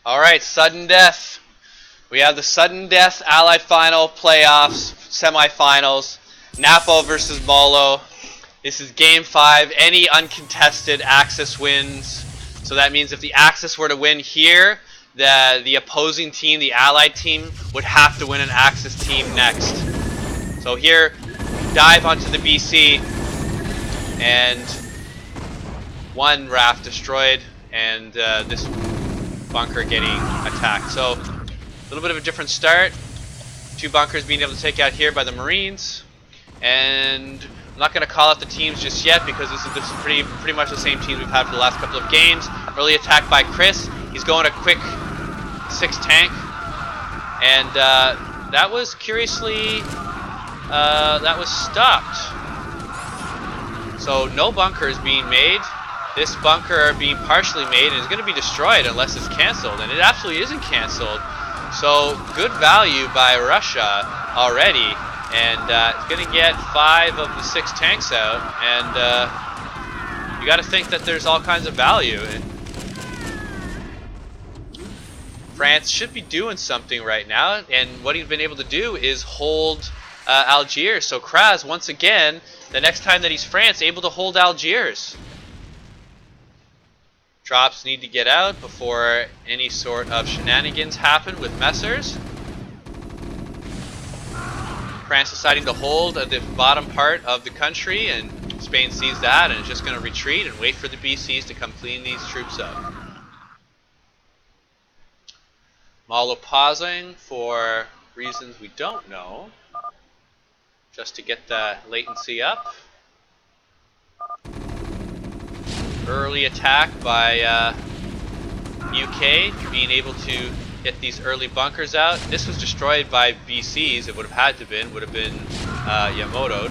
Alright, sudden death. We have the sudden death Allied Final playoffs, semifinals. Napo versus Molo. This is game 5. Any uncontested Axis wins. So that means if the Axis were to win here, the opposing team, the Allied team, would have to win an Axis team next. So here, dive onto the BC, and one raft destroyed, and this bunker getting attacked. So a little bit of a different start. 2 bunkers being able to take out here by the Marines, and I'm not going to call out the teams just yet because this is pretty much the same teams we've had for the last couple of games. Early attack by Chris. He's going a quick 6 tank, and that was curiously that was stopped. So no bunkers being made. This bunker being partially made and is going to be destroyed unless it's cancelled, and it absolutely isn't cancelled. So good value by Russia already, and it's going to get 5 of the 6 tanks out, and you got to think that there's all kinds of value. France should be doing something right now, and what he's been able to do is hold Algiers. So Kraz, once again, the next time that he's France, able to hold Algiers. Drops need to get out before any sort of shenanigans happen with Messers. France deciding to hold the bottom part of the country, and Spain sees that and is just going to retreat and wait for the BCs to come clean these troops up. Molo pausing for reasons we don't know, just to get the latency up. Early attack by UK, being able to get these early bunkers out. This was destroyed by BCs. It would have had to been, would have been Yamamoto'd.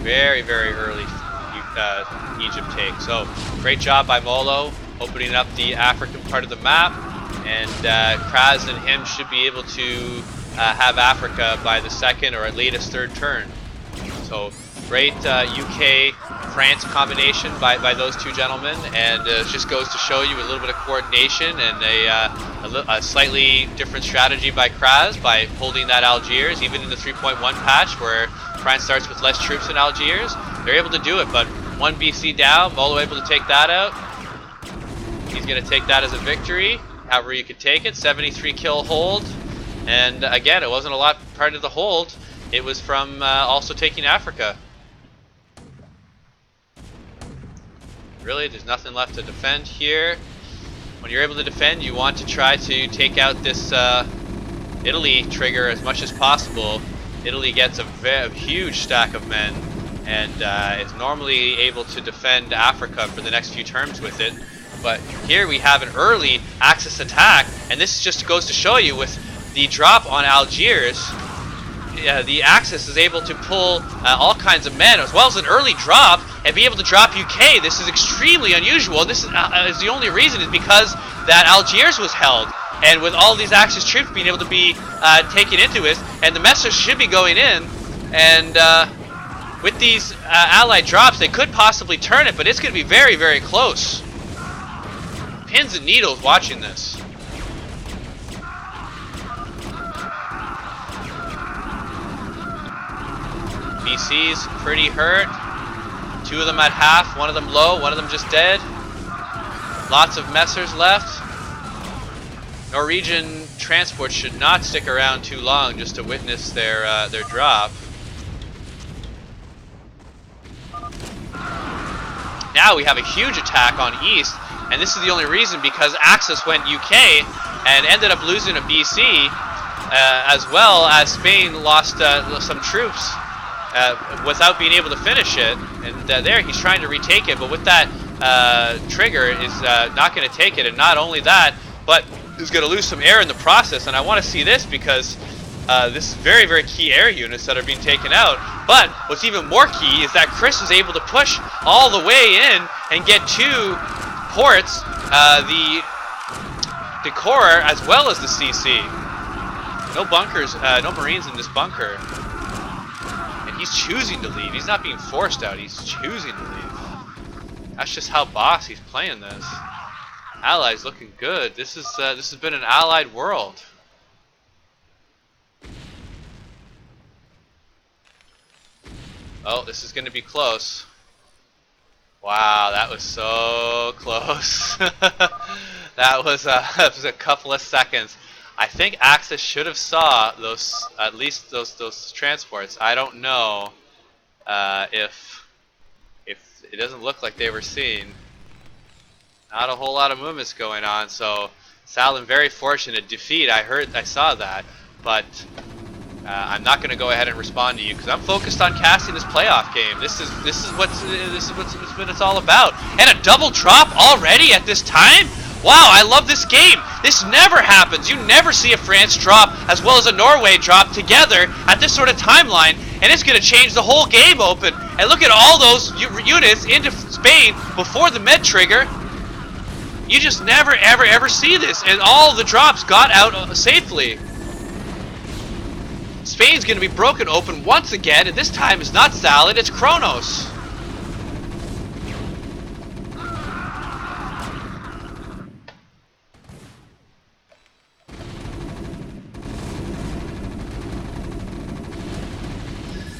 Very, very early Egypt take. So great job by Molo, opening up the African part of the map, and Kraz and him should be able to have Africa by the 2nd or at latest 3rd turn. So great UK-France combination by those 2 gentlemen, and it just goes to show you a little bit of coordination and a slightly different strategy by Kraz by holding that Algiers, even in the 3.1 patch where France starts with less troops in Algiers. They're able to do it, but 1 BC down, Molo able to take that out. He's going to take that as a victory, however you could take it. 73 kill hold. And again, it wasn't a lot part of the hold. It was from also taking Africa. Really, there's nothing left to defend here. When you're able to defend, you want to try to take out this Italy trigger as much as possible. Italy gets a huge stack of men, and it's normally able to defend Africa for the next few turns with it. But here we have an early Axis attack, and this just goes to show you with the drop on Algiers, the Axis is able to pull all kinds of men, as well as an early drop, and be able to drop UK. This is extremely unusual. This is the only reason is because that Algiers was held, and with all these Axis troops being able to be taken into it, and the Messers should be going in, and with these Allied drops, they could possibly turn it, but it's going to be very, very close. Pins and needles watching this. BC's pretty hurt. 2 of them at half, 1 of them low, 1 of them just dead. Lots of Messers left. Norwegian transport should not stick around too long just to witness their drop. Now we have a huge attack on East, and this is the only reason because Axis went UK and ended up losing a BC, as well as Spain lost some troops without being able to finish it. And there he's trying to retake it, but with that trigger is not going to take it. And not only that, but is going to lose some air in the process. And I want to see this because this is very, very key air units that are being taken out. But what's even more key is that Chris is able to push all the way in and get 2 ports, the core as well as the CC. No bunkers, no Marines in this bunker. And he's choosing to leave. He's not being forced out. He's choosing to leave. That's just how boss he's playing this. Allies looking good. This has been an allied world. Oh, this is going to be close. Wow, that was so close. that was a couple of seconds. I think Axis should have saw those, at least those transports. I don't know if it doesn't look like they were seen. Not a whole lot of movements going on. So Salin very fortunate defeat. I saw that, but I'm not going to go ahead and respond to you because I'm focused on casting this playoff game. This is what it's all about. And a double drop already at this time? Wow, I love this game. This never happens. You never see a France drop as well as a Norway drop together at this sort of timeline, and it's going to change the whole game open. And look at all those units into Spain before the med trigger. You just never, ever see this, and all the drops got out safely. Spain's going to be broken open once again, and this time it's not Salad, it's Kronos.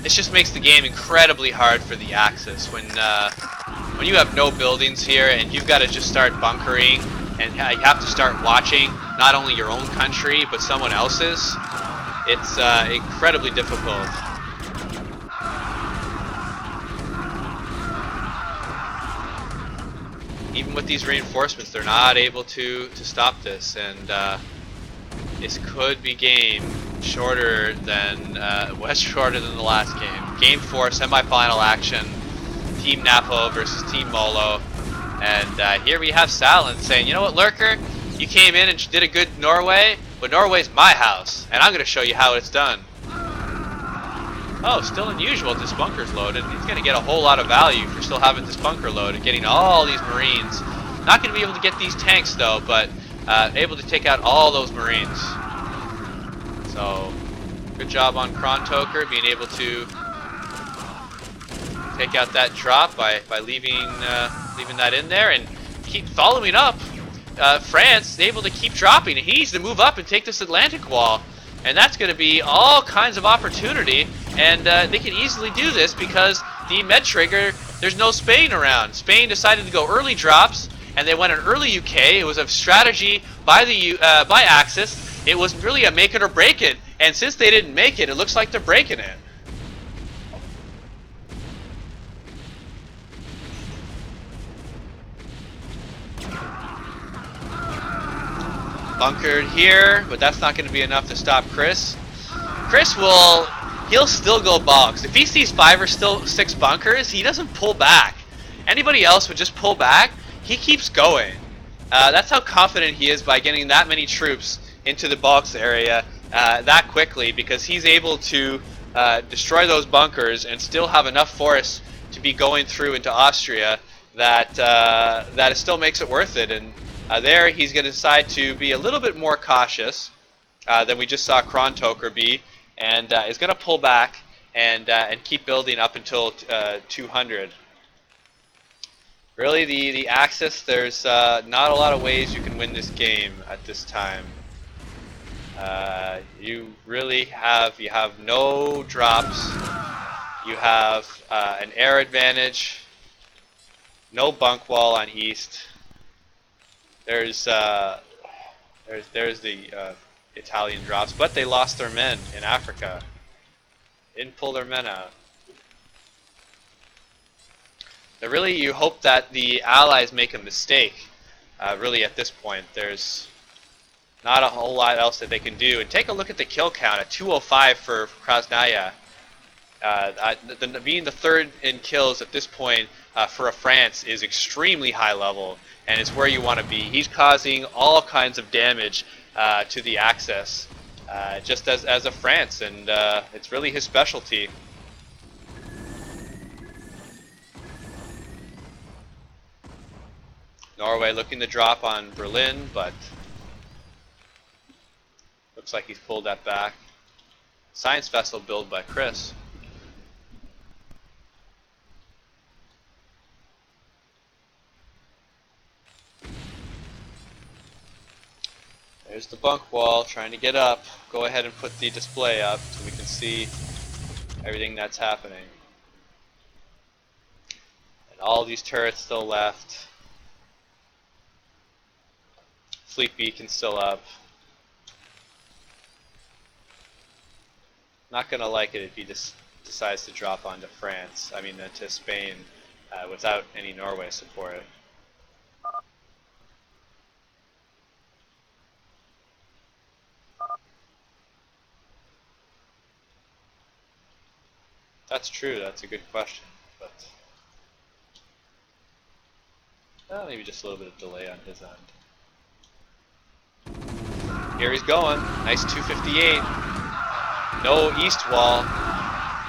This just makes the game incredibly hard for the Axis when you have no buildings here and you've got to just start bunkering and you have to start watching not only your own country but someone else's. It's incredibly difficult. Even with these reinforcements, they're not able to stop this, and this could be game shorter than was shorter than the last game. Game 4 semifinal action. Team Napo versus Team Molo, and here we have Salin saying, "You know what, Lurker? You came in and did a good Norway, but Norway's my house, and I'm going to show you how it's done." Oh, still unusual. This bunker's loaded. He's going to get a whole lot of value for still having this bunker loaded, getting all these Marines. Not going to be able to get these tanks though, but able to take out all those Marines. So, good job on Krontoker being able to take out that drop by leaving that in there and keep following up. France is able to keep dropping, and he needs to move up and take this Atlantic wall, and that's going to be all kinds of opportunity, and they can easily do this because the med trigger, there's no Spain around. Spain decided to go early drops, and they went an early UK. It was a strategy by by Axis. It was really a make it or break it, and since they didn't make it, it looks like they're breaking it. Bunkered here, but that's not going to be enough to stop Chris. He'll still go box. If he sees 5 or 6 bunkers, he doesn't pull back. Anybody else would just pull back. He keeps going. That's how confident he is by getting that many troops into the box area that quickly, because he's able to destroy those bunkers and still have enough force to be going through into Austria that it still makes it worth it. And there he's going to decide to be a little bit more cautious than we just saw Krontoker be, and is going to pull back and keep building up until 200. Really, the Axis, there's not a lot of ways you can win this game at this time. You have no drops. You have an air advantage. No bunk wall on east. There's the Italian drops, but they lost their men in Africa. Didn't pull their men out. Now really, you hope that the Allies make a mistake. Really, at this point, there's not a whole lot else that they can do. And take a look at the kill count at 205 for Krasnaya. Being the third in kills at this point for a France is extremely high level, and it's where you want to be. He's causing all kinds of damage to the Axis, just as a France, and it's really his specialty. Norway looking to drop on Berlin, but looks like he's pulled that back. Science vessel built by Chris. There's the bunk wall trying to get up. Go ahead and put the display up so we can see everything that's happening. And all these turrets still left. Fleet beacon still up. Not gonna like it if he just decides to drop onto France. I mean, to Spain without any Norway support. That's true. That's a good question, but maybe just a little bit of delay on his end. Here he's going. Nice 258. No east wall.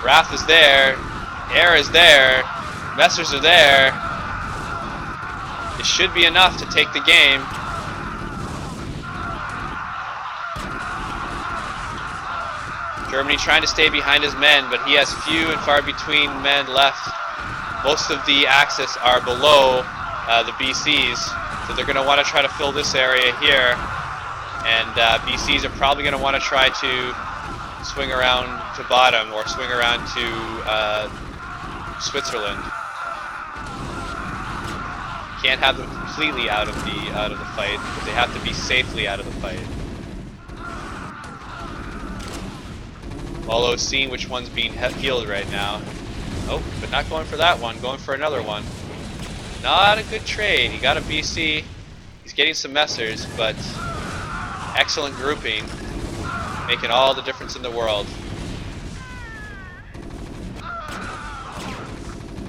Wrath is there. Air is there. Messers are there. It should be enough to take the game. Germany trying to stay behind his men, but he has few and far between men left. Most of the Axis are below the BCs, so they're going to want to try to fill this area here. And BCs are probably going to want to try to swing around to bottom or swing around to Switzerland. Can't have them completely out of the fight, but they have to be safely out of the fight. Molo's seeing which one's being healed right now. Oh, but not going for that one, going for another one. Not a good trade. He got a BC. He's getting some messers, but excellent grouping, making all the difference in the world.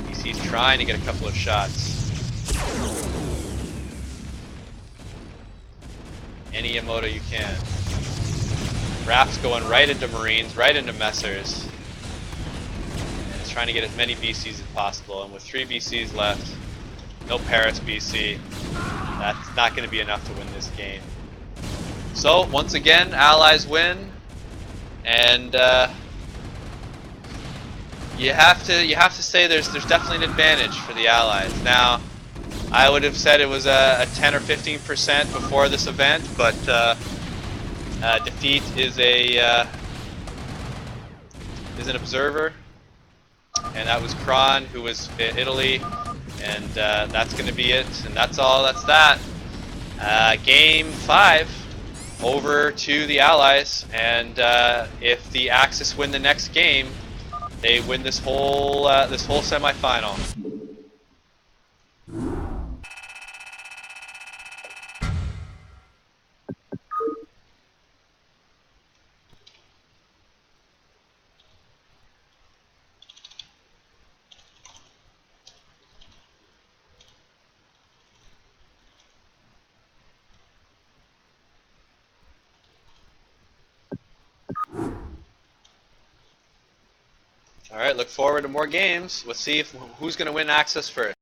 BC's trying to get a couple of shots. Any Emoto you can. RAF's going right into Marines, right into Messers. It's trying to get as many BCs as possible, and with 3 BCs left, no Paris BC, that's not going to be enough to win this game. So, once again, Allies win, and you have to say there's definitely an advantage for the Allies. Now, I would have said it was a 10 or 15% before this event, but defeat is an observer, and that was Kron, who was Italy, and that's going to be it, and that's all. That's that. Game 5 over to the Allies, and if the Axis win the next game, they win this whole semifinal. Alright, look forward to more games. Let's see who's going to win Axis first.